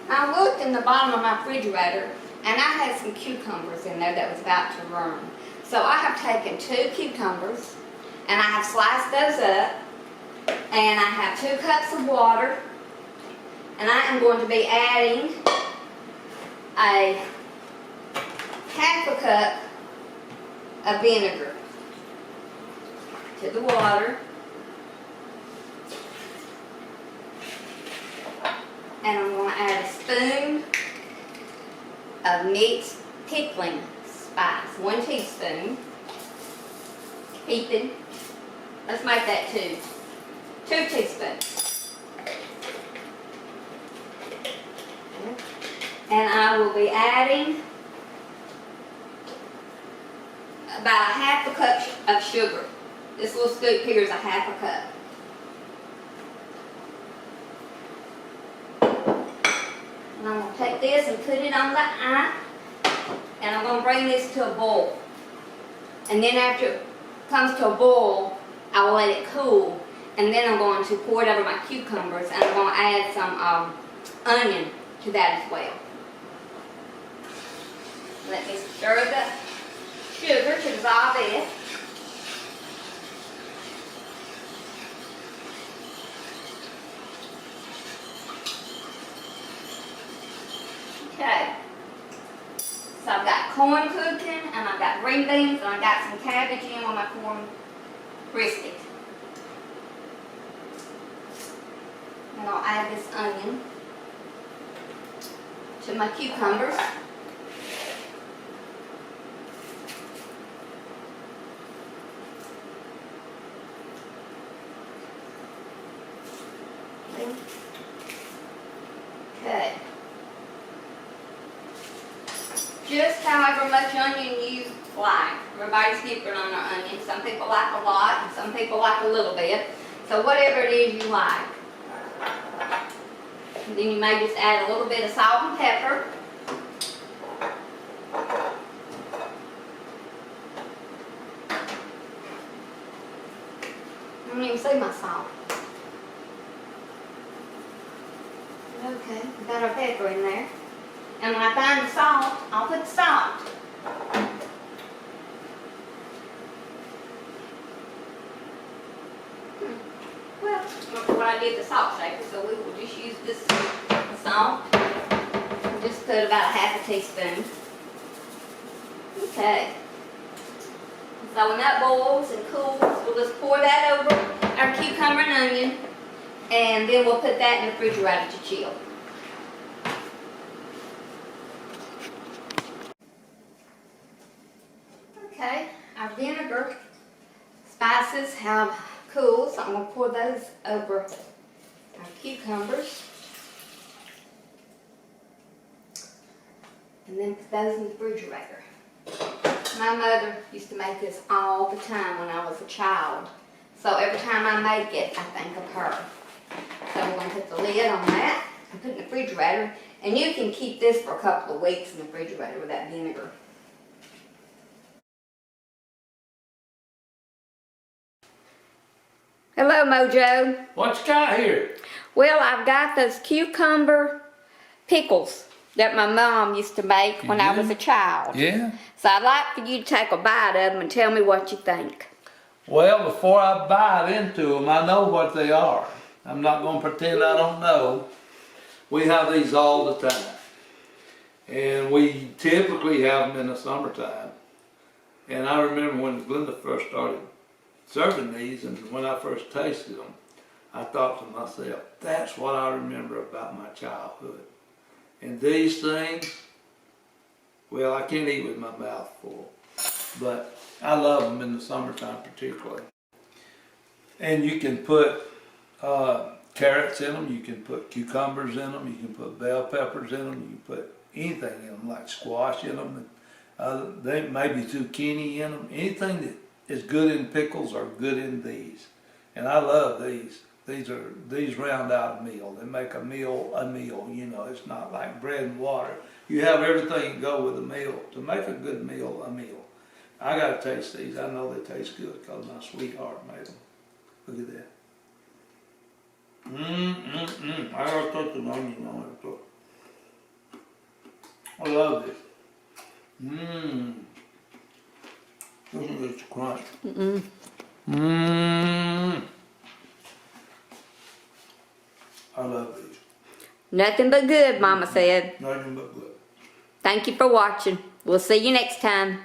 I looked in the bottom of my refrigerator and I had some cucumbers in there that was about to burn. So I have taken 2 cucumbers and I have sliced those up, and I have 2 cups of water, and I am going to be adding a half a cup of vinegar to the water. And I'm going to add a spoon of mixed pickling spice, 1 teaspoon. Heaping. Let's make that 2. 2 teaspoons. And I will be adding about a half a cup of sugar. This little scoop here is a half a cup. And I'm going to take this and put it on the eye, and I'm going to bring this to a boil. And then after it comes to a boil, I will let it cool, and then I'm going to pour it over my cucumbers, and I'm going to add some onion to that as well. Let me stir the sugar to dissolve it. Okay, so I've got corn cooking, and I've got green beans, and I've got some cabbage in with my corn brisket. And I'll add this onion to my cucumbers. Okay. Just however much onion you like. Everybody's different on their onion. Some people like a lot, and some people like a little bit. So whatever it is you like. And then you may just add a little bit of salt and pepper. I don't even see my salt. Okay, we got our pepper in there. And when I find the salt, I'll put the salt. Well, what I did the salt shaker, so we will just use this salt. And just put about a half a teaspoon. Okay. So when that boils and cools, we'll just pour that over our cucumber and onion, and then we'll put that in the refrigerator to chill. Okay, our vinegar spices have cooled, so I'm going to pour those over our cucumbers. And then put those in the refrigerator. My mother used to make this all the time when I was a child. So every time I make it, I think of her. So we're going to put the lid on that and put it in the refrigerator. And you can keep this for a couple of weeks in the refrigerator with that vinegar. Hello, Mojo. What you got here? Well, I've got those cucumber pickles that my mom used to make when I was a child. Yeah. So I'd like for you to take a bite of them and tell me what you think. Well, before I bite into them, I know what they are. I'm not going to pretend I don't know. We have these all the time. And we typically have them in the summertime. And I remember when Glenda first started serving these, and when I first tasted them, I thought to myself, that's what I remember about my childhood. And these things, well, I can't eat with my mouth full, but I love them in the summertime particularly. And you can put carrots in them, you can put cucumbers in them, you can put bell peppers in them, you can put anything in them, like squash in them, and they maybe zucchini in them. Anything that is good in pickles are good in these. And I love these. These round out a meal. They make a meal, you know. It's not like bread and water. You have everything to go with a meal. To make a good meal, a meal. I gotta taste these. I know they taste good because my sweetheart made them. Look at that. I gotta touch the onion on it. I love this. Mmm. Listen to this crunch. Mmm. I love these. Nothing but good, Mama said. Nothing but good. Thank you for watching. We'll see you next time.